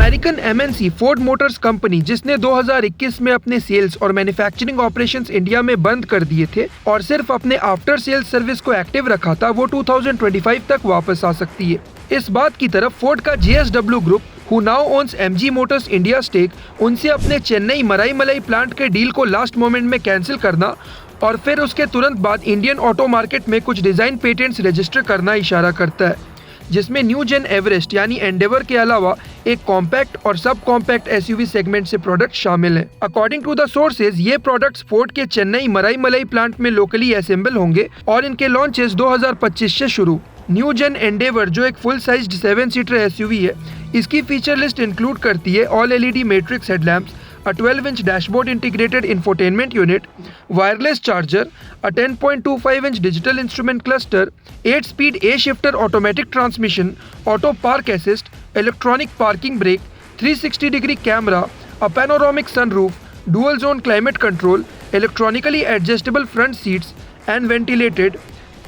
American MNC Ford Motors company, जिसने 2021 में अपने सेल्स और मैन्युफैक्चरिंग ऑपरेशंस इंडिया में बंद कर दिए थे और सिर्फ अपने आफ्टर सेल्स सर्विस को एक्टिव रखा था, वो 2025 तक वापस आ सकती है। इस बात की तरफ फोर्ड का JSW ग्रुप, who now owns MG motors India stake, उनसे अपने चेन्नई मराईमलाई प्लांट के डील को लास्ट मोमेंट में कैंसिल करना और फिर उसके तुरंत बाद इंडियन ऑटो मार्केट में कुछ डिजाइन पेटेंट्स रजिस्टर करना इशारा करता है, जिसमें न्यू जेन एवरेस्ट यानी एंडेवर के अलावा एक कॉम्पैक्ट और सब कॉम्पैक्ट SUV सेगमेंट से प्रोडक्ट शामिल हैं। अकॉर्डिंग टू द सोर्सेज, ये प्रोडक्ट्स फोर्ड के चेन्नई मराईमलाई प्लांट में लोकली असेंबल होंगे और इनके लॉन्चेस 2025 से शुरू। न्यू जेन एंडेवर, जो एक फुल साइज्ड 7 सीटर SUV है, इसकी फीचर लिस्ट इंक्लूड करती है all LED matrix headlamps, a 12-inch dashboard integrated infotainment unit, wireless charger, a 10.25-inch digital instrument cluster, 8-speed A-shifter automatic transmission, auto park assist, electronic parking brake, 360-degree camera, a panoramic sunroof, dual-zone climate control, electronically adjustable front seats, and ventilated,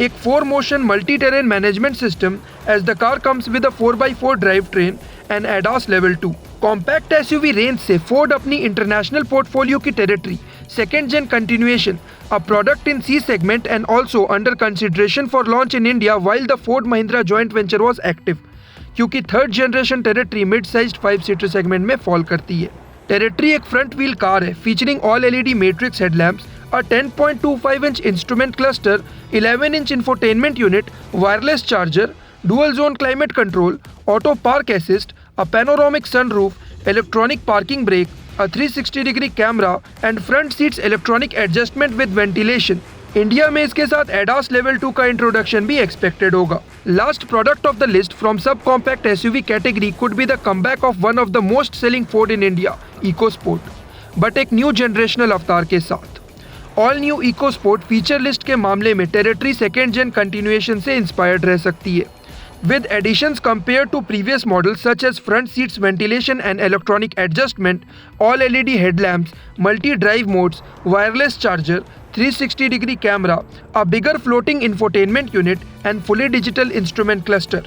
एक 4-motion multi-terrain management system as the car comes with a 4x4 drivetrain and ADAS Level 2. Compact SUV range से Ford अपनी international portfolio की territory, second gen continuation, a product in C segment and also under consideration for launch in India while the Ford Mahindra joint venture was active, क्योंकि third generation territory mid sized 5 seater segment में fall करती है। Territory एक front wheel car है featuring all LED matrix headlamps, a 10.25-inch instrument cluster, 11-inch infotainment unit, wireless charger, dual zone climate control, auto park assist, a panoramic sunroof, electronic parking brake, a 360-degree camera and front seats electronic adjustment with ventilation। India में इसके साथ ADAS Level 2 का introduction भी expected होगा। Last product of the list from sub compact SUV category could be the comeback of one of the most selling Ford in India, EcoSport, but एक new generational अवतार के साथ। All new EcoSport feature list के मामले में territory second gen continuation से inspired रह सकती है, with additions compared to previous models such as front seats ventilation and electronic adjustment, all LED headlamps, multi-drive modes, wireless charger, 360-degree camera, a bigger floating infotainment unit and fully digital instrument cluster।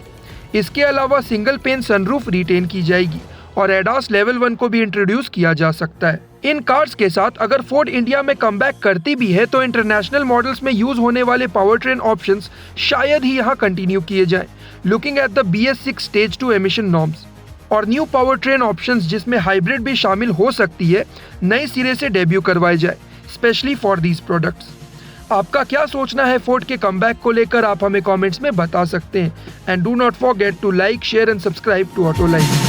इसके अलावा single pen sunroof retain की जाएगी और ADAS Level 1 को भी introduce किया जा सकता है। इन कार्स के साथ अगर फोर्ड इंडिया में कमबैक करती भी है तो इंटरनेशनल मॉडल्स में यूज होने वाले पावर ट्रेन ऑप्शंस शायद ही यहाँ कंटिन्यू किए जाएं, looking at the BS6 stage 2 emission norms, और न्यू पावर ट्रेन ऑप्शंस जिसमें हाइब्रिड भी शामिल हो सकती है नए सिरे से डेब्यू करवाए जाए, स्पेशली फॉर दीज प्रोडक्ट्स। आपका क्या सोचना है फोर्ड के कमबैक को लेकर, आप हमें कमेंट्स में बता सकते हैं। And do not forget to like, share and subscribe to auto line.